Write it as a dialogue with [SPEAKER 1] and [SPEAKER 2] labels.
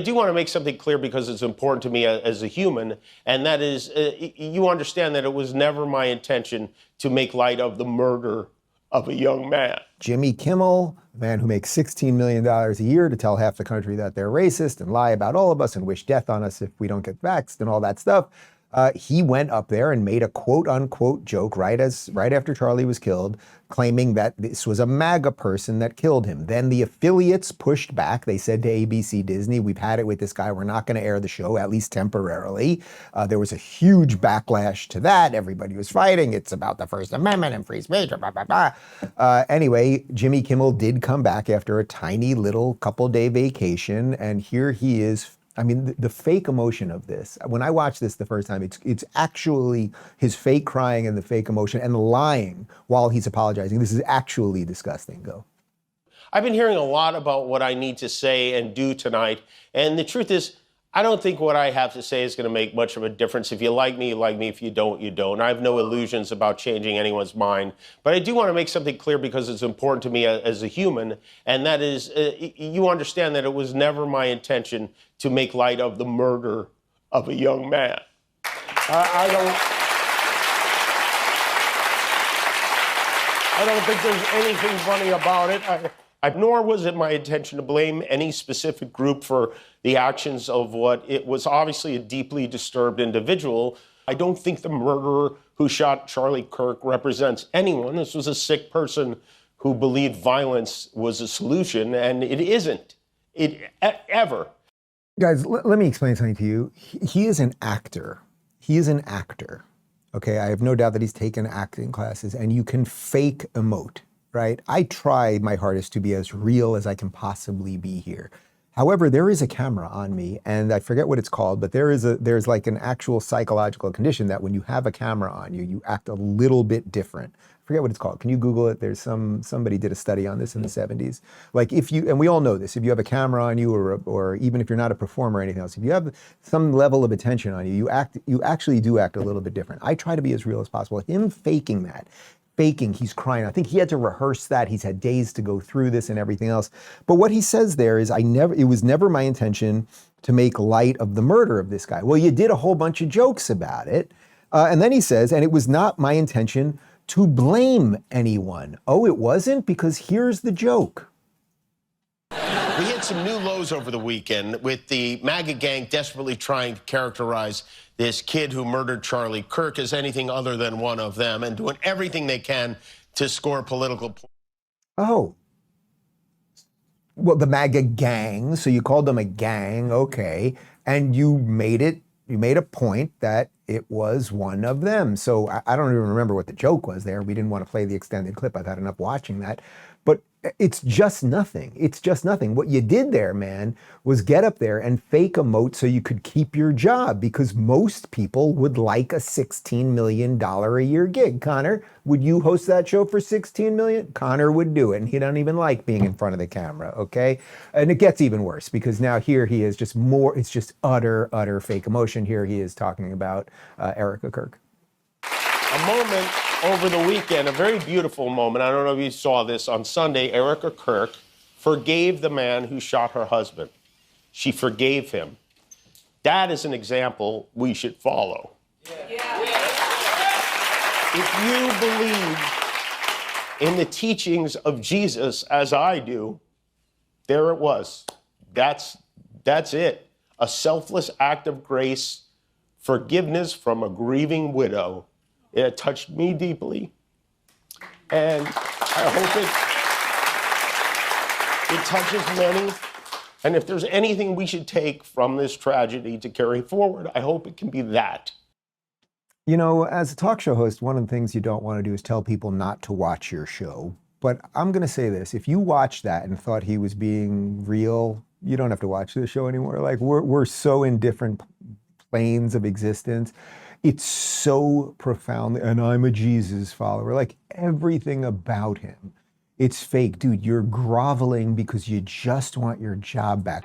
[SPEAKER 1] do want to make something clear because it's important to me as a human, and that is, you understand that it was never my intention to make light of the murder of a young man.
[SPEAKER 2] Jimmy Kimmel, a man who makes $16 million a year to tell half the country that they're racist and lie about all of us and wish death on us if we don't get vaxxed and all that stuff. He went up there and made a quote unquote joke right after Charlie was killed, claiming that this was a MAGA person that killed him. Then the affiliates pushed back. They said to ABC Disney, we've had it with this guy. We're not going to air the show, at least temporarily. There was a huge backlash to that. Everybody was fighting. It's about the First Amendment and free speech. Blah, blah, blah. Anyway, Jimmy Kimmel did come back after a tiny little couple-day vacation. And here he is. I mean, the fake emotion of this, when I watched this the first time, it's actually his fake crying and the fake emotion and lying while he's apologizing. This is actually disgusting. Go.
[SPEAKER 1] I've been hearing a lot about what I need to say and do tonight. And the truth is, I don't think what I have to say is going to make much of a difference. If you like me, you like me. If you don't, you don't. I have no illusions about changing anyone's mind. But I do want to make something clear because it's important to me as a human. And that is, you understand that it was never my intention to make light of the murder of a young man. I don't think there's anything funny about it. Nor was it my intention to blame any specific group for the actions of what it was obviously a deeply disturbed individual. I don't think the murderer who shot Charlie Kirk represents anyone. This was a sick person who believed violence was a solution, and it isn't. Ever.
[SPEAKER 2] Guys, let me explain something to you. He is an actor. He is an actor. Okay, I have no doubt that he's taken acting classes, and you can fake emote. Right? I try my hardest to be as real as I can possibly be here. However, there is a camera on me, and I forget what it's called, but there's like an actual psychological condition that when you have a camera on you, you act a little bit different. I forget what it's called. Can you Google it? There's somebody did a study on this in the 70s. Like if you, and we all know this, if you have a camera on you or even if you're not a performer or anything else, if you have some level of attention on you, you actually do act a little bit different. I try to be as real as possible. Him faking that, he's crying. I think he had to rehearse that. He's had days to go through this and everything else. But what he says there is, it was never my intention to make light of the murder of this guy. Well, you did a whole bunch of jokes about it. And then he says, and it was not my intention to blame anyone. Oh, it wasn't? Because here's the joke.
[SPEAKER 1] We hit some new lows over the weekend with the MAGA gang desperately trying to characterize this kid who murdered Charlie Kirk as anything other than one of them and doing everything they can to score political points.
[SPEAKER 2] Oh. Well, the MAGA gang, so you called them a gang, okay, and you made a point that it was one of them. So I don't even remember what the joke was there. We didn't want to play the extended clip. I've had enough watching that. But it's just nothing. It's just nothing. What you did there, man, was get up there and fake emote so you could keep your job, because most people would like a $16 million a year gig. Connor, would you host that show for $16 million? Connor would do it, and he doesn't even like being in front of the camera, okay? And it gets even worse, because now here he is just more, it's just utter fake emotion. Here he is talking about Erika Kirk.
[SPEAKER 1] A moment over the weekend, a very beautiful moment. I don't know if you saw this. On Sunday, Erika Kirk forgave the man who shot her husband. She forgave him. That is an example we should follow. Yeah. If you believe in the teachings of Jesus, as I do, there it was. That's it. A selfless act of grace, forgiveness from a grieving widow. It touched me deeply, and I hope it touches many. And if there's anything we should take from this tragedy to carry forward, I hope it can be that.
[SPEAKER 2] You know, as a talk show host, one of the things you don't want to do is tell people not to watch your show. But I'm going to say this. If you watched that and thought he was being real, you don't have to watch this show anymore. Like, we're so in different planes of existence. It's so profound, and I'm a Jesus follower. Like, everything about him, it's fake. Dude, you're groveling because you just want your job back.